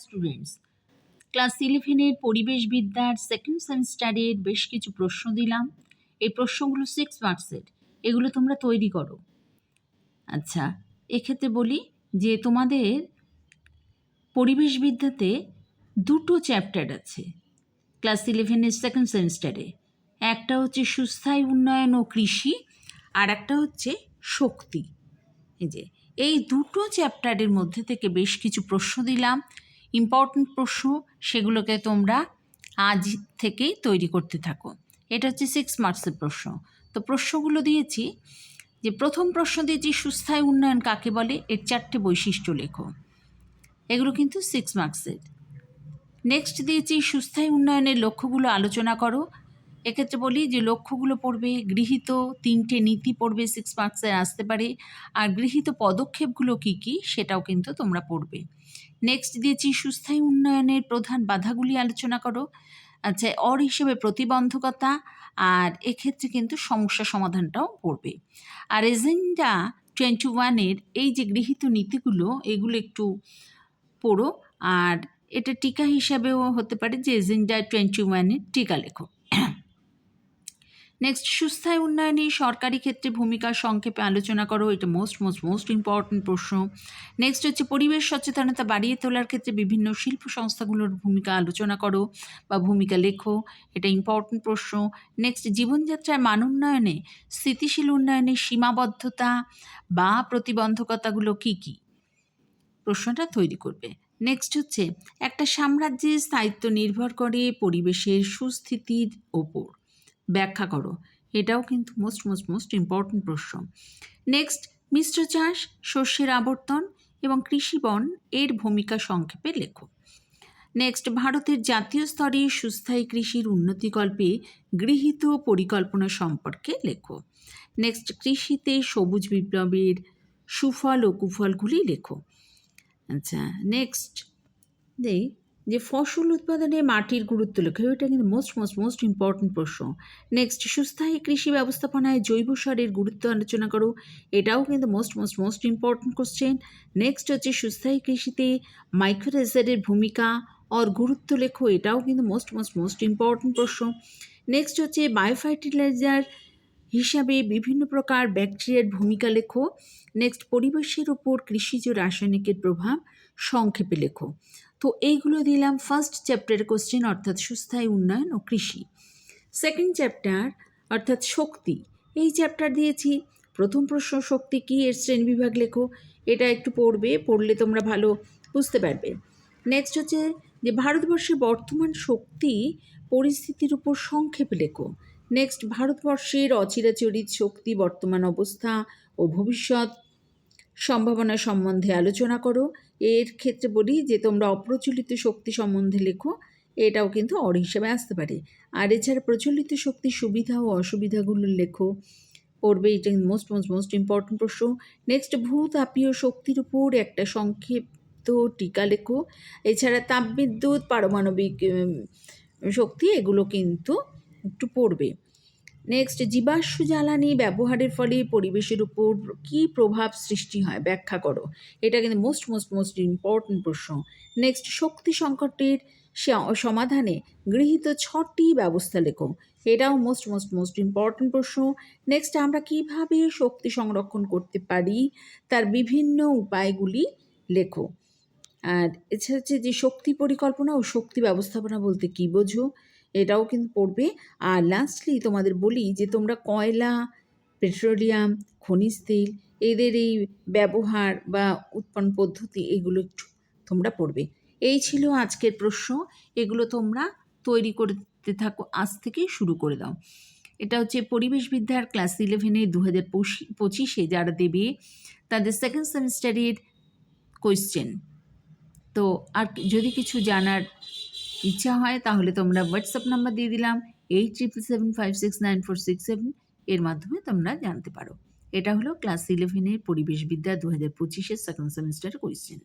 Students, class 11-এর পরিবেশবিদ্যার second সেমিস্টারের বেশ কিছু প্রশ্ন দিলাম। এই প্রশ্নগুলো 6 মার্কসের। এগুলো তোমরা তৈরি করো। আচ্ছা, এক্ষেত্রে বলি যে তোমাদের পরিবেশবিদ্যাতে দুটো চ্যাপ্টার আছে ক্লাস 11-এর সেকেন্ড সেমিস্টারে। একটা হচ্ছে সুস্থায়ী উন্নয়ন ও কৃষি, আর একটা হচ্ছে শক্তি। এই দুটো চ্যাপ্টারের মধ্যে থেকে বেশ কিছু প্রশ্ন দিলাম, ইম্পর্ট্যান্ট প্রশ্ন। সেগুলোকে তোমরা আজ থেকেই তৈরি করতে থাকো। এটা হচ্ছে 6 মার্কসের প্রশ্ন। তো প্রশ্নগুলো দিয়েছি, যে প্রথম প্রশ্ন দিয়েছি সুস্থায়ী উন্নয়ন কাকে বলে, এর 4টে বৈশিষ্ট্য লেখো। এগুলো কিন্তু 6 মার্কসের। নেক্সট দিয়েছি সুস্থায়ী উন্নয়নের লক্ষ্যগুলো আলোচনা করো। এক্ষেত্রে বলি যে লক্ষ্যগুলো পড়বে, গৃহীত 3টে নীতি পড়বে, 6 মার্কসে আসতে পারে, আর গৃহীত পদক্ষেপগুলো কী কী সেটাও কিন্তু তোমরা পড়বে। নেক্সট দিয়েছি সুস্থায়ী উন্নয়নের প্রধান বাধাগুলি আলোচনা করো। আচ্ছা, অর হিসেবে প্রতিবন্ধকতা, আর এক্ষেত্রে কিন্তু সমস্যা সমাধানটাও পড়বে। আর এজেন্ডা 21-এর এই যে গৃহীত নীতিগুলো, এগুলো একটু পড়ো। আর এটা টিকা হিসাবেও হতে পারে যে এজেন্ডা 21-এর টিকা লেখো। নেক্সট, সুস্থায়ী উন্নয়নে সরকারি ক্ষেত্রে ভূমিকা সংক্ষেপে আলোচনা করো। এটা মোস্ট ইম্পর্টেন্ট প্রশ্ন। নেক্সট হচ্ছে পরিবেশ সচেতনতা বাড়িয়ে তোলার ক্ষেত্রে বিভিন্ন শিল্প সংস্থাগুলোর ভূমিকা আলোচনা করো বা ভূমিকা লেখো। এটা ইম্পর্টেন্ট প্রশ্ন। নেক্সট, জীবনযাত্রার মান উন্নয়নে স্থিতিশীল উন্নয়নের সীমাবদ্ধতা বা প্রতিবন্ধকতাগুলো কী কী, প্রশ্নটা তৈরি করবে। নেক্সট হচ্ছে একটা সাম্রাজ্যের স্থায়িত্ব নির্ভর করে পরিবেশের সুস্থিতির ওপর, ব্যাখ্যা করো। এটাও কিন্তু মোস্ট ইম্পর্টেন্ট প্রশ্ন। নেক্সট, মিশ্র চাষ, শস্যের আবর্তন এবং কৃষিবন এর ভূমিকা সংক্ষেপে লেখো। নেক্সট, ভারতের জাতীয় স্তরে সুস্থায়ী কৃষির উন্নতিকল্পে গৃহীত পরিকল্পনা সম্পর্কে লেখো। নেক্সট, কৃষিতে সবুজ বিপ্লবের সুফল ও কুফলগুলি লেখো। আচ্ছা, নেক্সট যে ফসল উৎপাদনে মাটির গুরুত্ব লেখো। এটা কিন্তু মোস্ট ইম্পর্টেন্ট প্রশ্ন। নেক্সট, সুস্থায়ী কৃষি ব্যবস্থাপনায় জৈব সারের গুরুত্ব আলোচনা করো। এটাও কিন্তু মোস্ট ইম্পর্টেন্ট কোশ্চেন। নেক্সট হচ্ছে সুস্থায়ী কৃষিতে মাইক্রোরাইজারের ভূমিকা আর গুরুত্ব লেখো। এটাও কিন্তু মোস্ট ইম্পর্টেন্ট প্রশ্ন। নেক্সট হচ্ছে বায়োফার্টিলাইজার হিসাবে বিভিন্ন প্রকার ব্যাকটেরিয়ার ভূমিকা লেখো। নেক্সট, পরিবেশের ওপর কৃষিজ রাসায়নিকের প্রভাব সংক্ষেপে লেখো। তো এইগুলো দিলাম ফার্স্ট চ্যাপ্টারের কোশ্চেন, অর্থাৎ সুস্থায়ী উন্নয়ন ও কৃষি। সেকেন্ড চ্যাপ্টার অর্থাৎ শক্তি, এই চ্যাপ্টার দিয়েছি। প্রথম প্রশ্ন শক্তি কী, এর শ্রেণীবিভাগ লেখো। এটা একটু পড়লে তোমরা ভালো বুঝতে পারবে। নেক্সট হচ্ছে যে ভারতবর্ষের বর্তমান শক্তি পরিস্থিতির উপর সংক্ষেপে লেখো। নেক্সট, ভারতবর্ষের অচিরাচরিত শক্তি বর্তমান অবস্থা ও ভবিষ্যৎ সম্ভাবনা সম্বন্ধে আলোচনা করো। এর ক্ষেত্রে বলি যে তোমরা অপ্রচলিত শক্তি সম্বন্ধে লেখো। এটাও কিন্তু অর হিসাবে আসতে পারে। আর এছাড়া প্রচলিত শক্তির সুবিধা ও অসুবিধাগুলো লেখো, পড়বে। এটা মোস্ট ইম্পর্টেন্ট প্রশ্ন। নেক্সট, ভূতাপীয় শক্তির উপর একটা সংক্ষিপ্ত টিকা লেখো। এছাড়া তাপবিদ্যুৎ, পারমাণবিক শক্তি, এগুলো কিন্তু একটু পড়বে। নেক্সট, জীবাশ্ম জ্বালানি ব্যবহারের ফলে পরিবেশের উপর কী প্রভাব সৃষ্টি হয়, ব্যাখ্যা করো। এটা কিন্তু মোস্ট ইম্পর্টেন্ট প্রশ্ন। নেক্সট, শক্তি সংকটের সমাধানে গৃহীত 6টি ব্যবস্থা লেখো। এটাও মোস্ট ইম্পর্টেন্ট প্রশ্ন। নেক্সট, আমরা কিভাবে শক্তি সংরক্ষণ করতে পারি তার বিভিন্ন উপায়গুলি লেখো। আর এছাড়া হচ্ছে যে শক্তি পরিকল্পনা ও শক্তি ব্যবস্থাপনা বলতে কী বোঝো, এটাও কিন্তু পড়বে। আর লাস্টলি তোমাদের বলি যে তোমরা কয়লা, পেট্রোলিয়াম, খনিজ তেল এদের এই ব্যবহার বা উৎপন্ন পদ্ধতি, এগুলো একটু তোমরা পড়বে। এই ছিল আজকের প্রশ্ন। এগুলো তোমরা তৈরি করতে থাকো, আজ থেকেই শুরু করে দাও। এটা হচ্ছে পরিবেশবিদ্যার ক্লাস 11-এ 2025-এ যারা দেবে তাদের সেকেন্ড সেমিস্টারের কোয়েশ্চেন। তো আর যদি কিছু জানার ইচ্ছা হয় তাহলে তোমরা হোয়াটসঅ্যাপ নাম্বার দিয়ে দিলাম 8775694667, এর মাধ্যমে তোমরা জানতে পারো। এটা হলো ক্লাস 11-এর পরিবেশবিদ্যা 2025-এর সেকেন্ড সেমিস্টারের কোয়েশ্চেন।